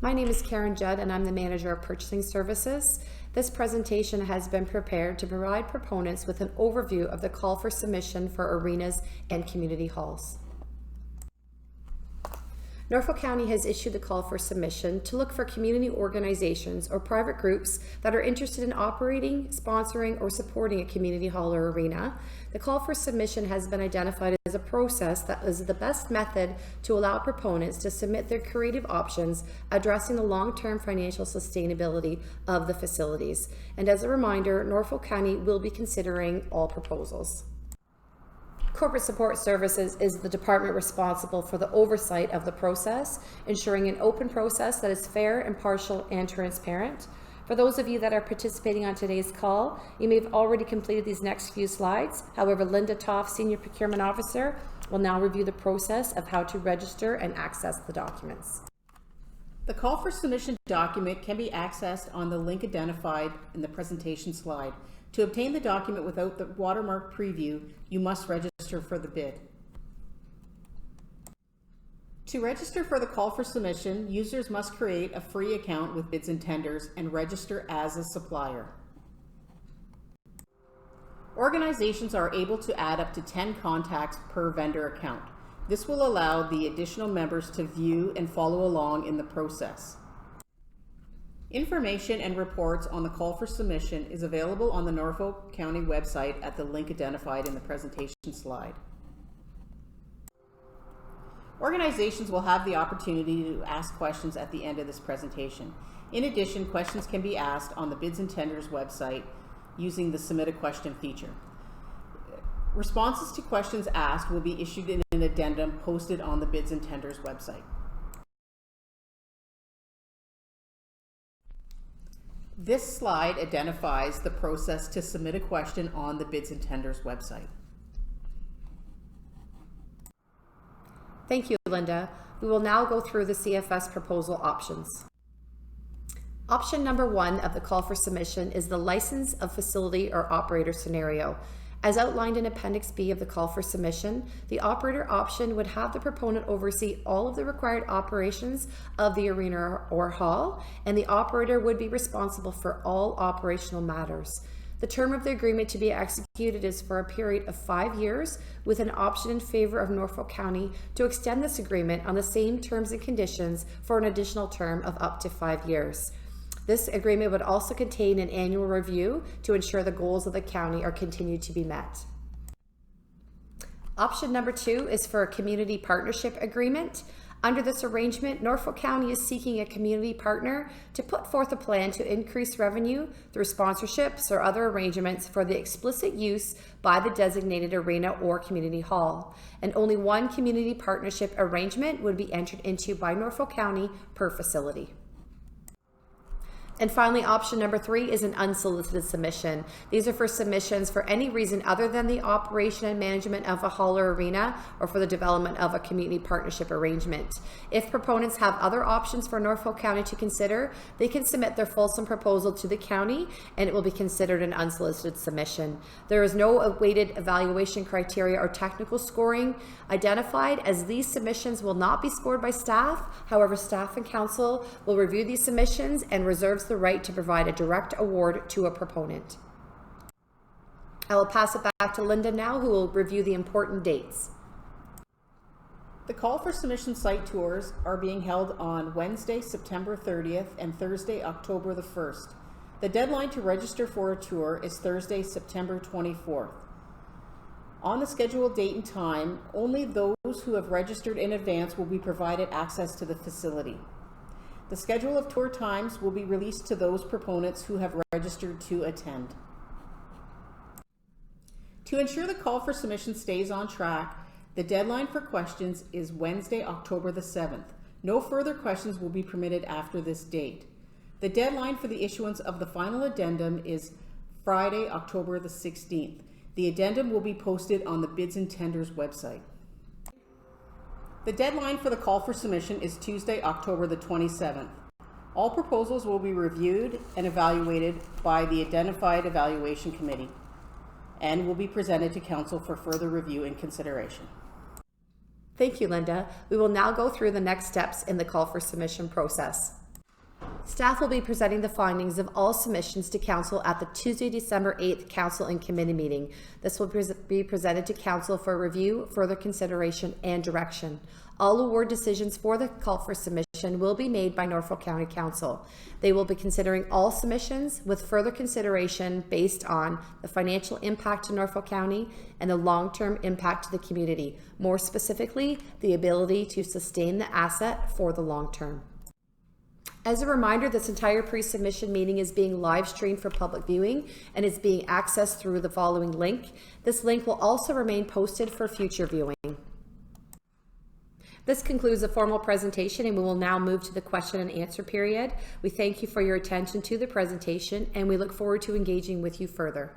My name is Karen Judd and I'm the Manager of Purchasing Services. This presentation has been prepared to provide proponents with an overview of the call for submission for arenas and community halls. Norfolk County has issued the call for submission to look for community organizations or private groups that are interested in operating, sponsoring, or supporting a community hall or arena. The call for submission has been identified as a process that is the best method to allow proponents to submit their creative options addressing the long-term financial sustainability of the facilities. And as a reminder, Norfolk County will be considering all proposals. Corporate Support Services is the department responsible for the oversight of the process, ensuring an open process that is fair, impartial, and transparent. For those of you that are participating on today's call, you may have already completed these next few slides. However, Linda Toff, Senior Procurement Officer, will now review the process of how to register and access the documents. The call for submission document can be accessed on the link identified in the presentation slide. To obtain the document without the watermark preview, you must register for the bid. To register for the call for submission, users must create a free account with Bids and Tenders and register as a supplier. Organizations are able to add up to 10 contacts per vendor account. This will allow the additional members to view and follow along in the process. Information and reports on the call for submission is available on the Norfolk County website at the link identified in the presentation slide. Organizations will have the opportunity to ask questions at the end of this presentation. In addition, questions can be asked on the Bids and Tenders website using the Submit a Question feature. Responses to questions asked will be issued in an addendum posted on the Bids and Tenders website. This slide identifies the process to submit a question on the Bids and Tenders website. Thank you, Linda. We will now go through the CFS proposal options. Option number 1 of the call for submission is the license of facility or operator scenario. As outlined in Appendix B of the call for submission, the operator option would have the proponent oversee all of the required operations of the arena or hall, and the operator would be responsible for all operational matters. The term of the agreement to be executed is for a period of 5 years, with an option in favor of Norfolk County to extend this agreement on the same terms and conditions for an additional term of up to 5 years. This agreement would also contain an annual review to ensure the goals of the county are continued to be met. Option number 2 is for a community partnership agreement. Under this arrangement, Norfolk County is seeking a community partner to put forth a plan to increase revenue through sponsorships or other arrangements for the explicit use by the designated arena or community hall. And only one community partnership arrangement would be entered into by Norfolk County per facility. And finally, option number 3 is an unsolicited submission. These are for submissions for any reason other than the operation and management of a hall or arena or for the development of a community partnership arrangement. If proponents have other options for Norfolk County to consider, they can submit their fulsome proposal to the county and it will be considered an unsolicited submission. There is no weighted evaluation criteria or technical scoring identified, as these submissions will not be scored by staff. However, staff and council will review these submissions and reserves the right to provide a direct award to a proponent. I will pass it back to Linda now, who will review the important dates. The call for submission site tours are being held on Wednesday, September 30th and Thursday, October the 1st. The deadline to register for a tour is Thursday, September 24th. On the scheduled date and time, only those who have registered in advance will be provided access to the facility. The schedule of tour times will be released to those proponents who have registered to attend. To ensure the call for submission stays on track, the deadline for questions is Wednesday, October the 7th. No further questions will be permitted after this date. The deadline for the issuance of the final addendum is Friday, October the 16th. The addendum will be posted on the Bids and Tenders website. The deadline for the call for submission is Tuesday, October the 27th. All proposals will be reviewed and evaluated by the identified evaluation committee and will be presented to council for further review and consideration. Thank you, Linda. We will now go through the next steps in the call for submission process. Staff will be presenting the findings of all submissions to Council at the Tuesday, December 8th Council and Committee meeting. This will be presented to Council for review, further consideration, and direction. All award decisions for the call for submission will be made by Norfolk County Council. They will be considering all submissions with further consideration based on the financial impact to Norfolk County and the long-term impact to the community. More specifically, the ability to sustain the asset for the long term. As a reminder, this entire pre-submission meeting is being live streamed for public viewing and is being accessed through the following link. This link will also remain posted for future viewing. This concludes the formal presentation, and we will now move to the question and answer period. We thank you for your attention to the presentation, and we look forward to engaging with you further.